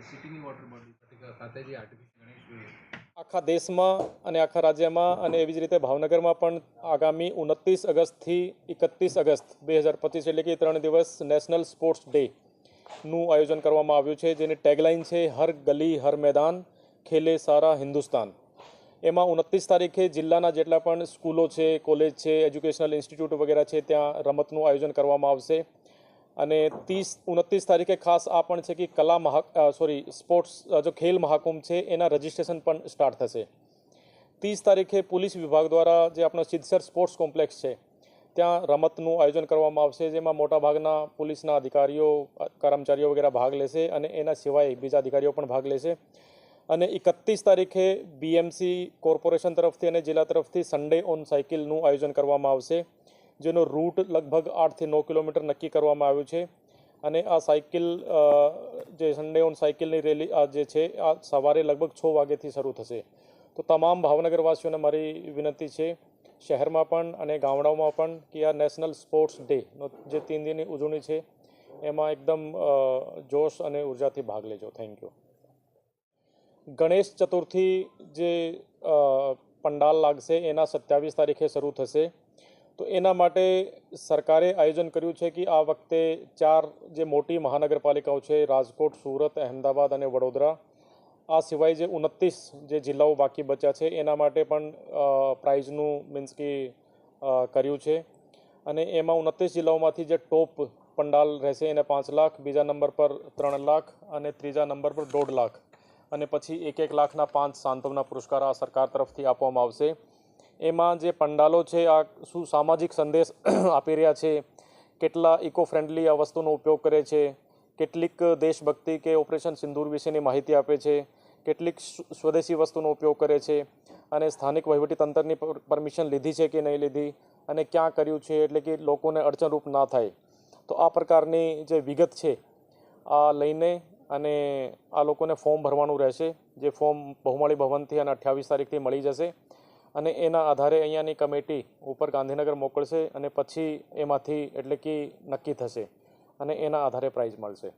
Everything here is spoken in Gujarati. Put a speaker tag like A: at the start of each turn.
A: સિટીની વોટર બોડી ખાતે જે આર્ટિફિશિયલ ગણેશ જોઈએ
B: આખા દેશમાં અને આખા રાજ્યમાં અને એવી જ રીતે ભાવનગરમાં પણ આગામી 29 અગસ્ટથી 31 અગસ્ત 2025 એટલે કે 3 દિવસ નેશનલ સ્પોર્ટ્સ ડેનું આયોજન કરવામાં આવ્યું છે, જેની ટેગલાઇન છે હર ગલી હર મેદાન ખેલે સારા હિન્દુસ્તાન. એમાં 29 તારીખે જિલ્લાના જેટલા પણ સ્કૂલો છે, કોલેજ છે, એજ્યુકેશનલ ઇન્સ્ટિટ્યૂટ વગેરે છે ત્યાં રમતનું આયોજન કરવામાં આવશે. અને 29 તારીખે ખાસ આ પણ છે કે સ્પોર્ટ્સ જો ખેલ મહાકુંભ છે એના રજિસ્ટ્રેશન પણ સ્ટાર્ટ થશે. 30 તારીખે પોલીસ વિભાગ દ્વારા જે આપણો સિદ્ધસર સ્પોર્ટ્સ કોમ્પ્લેક્સ છે ત્યાં રમતનું આયોજન કરવામાં આવશે, જેમાં મોટાભાગના પોલીસના અધિકારીઓ કર્મચારીઓ વગેરે ભાગ લેશે અને એના સિવાય બીજા અધિકારીઓ પણ ભાગ લેશે. અને 31 તારીખે બીએમસી કોર્પોરેશન તરફથી અને જિલ્લા તરફથી સન્ડે ઓન સાયકલનું આયોજન કરવામાં આવશે, જેનો રૂટ લગભગ 8 થી 9 કિલોમીટર નક્કી કરવામાં આવ્યું છે. અને આ સાયકલ જે સન્ડે ઓન સાયકલની રેલી જે છે આ સવારે લગભગ 6 વાગ્યાથી શરૂ થશે. તો તમામ ભાવનગરવાસીઓને મારી વિનંતી છે, શહેરમાં પણ અને ગામડાઓમાં પણ, કે આ નેશનલ સ્પોર્ટ્સ ડેનો જે 3 દિનની ઉજવણી છે એમાં એકદમ જોશ અને ઉર્જાથી ભાગ લેજો. Thank you. ગણેશ ચતુર્થી જે પંડાલ લાગશે એના 27 તારીખે શરૂ થશે. તો એના માટે સરકારે આયોજન કર્યું છે કે આ વખતે 4 જે મોટી મહાનગરપાલિકાઓ છે, રાજકોટ, સુરત, અહેમદાબાદ અને વડોદરા, આ સિવાય જે 29 જે જિલ્લાઓ બાકી બચ્યા છે એના માટે પણ પ્રાઇઝનું મીન્સ કે કર્યું છે. અને એમાં 29 જિલ્લાઓમાંથી જે ટોપ પંડાલ રહેશે એને 5 લાખ, બીજા નંબર પર 3 લાખ અને ત્રીજા નંબર પર 1.5 લાખ અને પછી 1-1 લાખના 5 સાંત્વના પુરસ્કાર આ સરકાર તરફથી આપવામાં આવશે. એમાં જે પંડાલો છે આ શું સામાજિક સંદેશ આપી રહ્યા છે, કેટલા ઇકો ફ્રેન્ડલી આ વસ્તુનો ઉપયોગ કરે છે, કેટલીક દેશભક્તિ કે ઓપરેશન સિંદૂર વિશેની માહિતી આપે છે, કેટલીક સ્વદેશી વસ્તુનો ઉપયોગ કરે છે, અને સ્થાનિક વહીવટીતંત્રની પરમિશન લીધી છે કે નહીં લીધી અને ક્યાં કર્યું છે, એટલે કે લોકોને અડચણરૂપ ના થાય. તો આ પ્રકારની જે વિગત છે આ લઈને અને આ લોકોને ફોર્મ ભરવાનું રહેશે, જે ફોર્મ બહુમાળી ભવનથી અને 28 તારીખથી મળી જશે. અને એના આધારે અહીંયાની કમિટી ઉપર ગાંધીનગર મોકલશે અને પછી એમાંથી એટલે કે નક્કી થશે અને એના આધારે પ્રાઇઝ મળશે.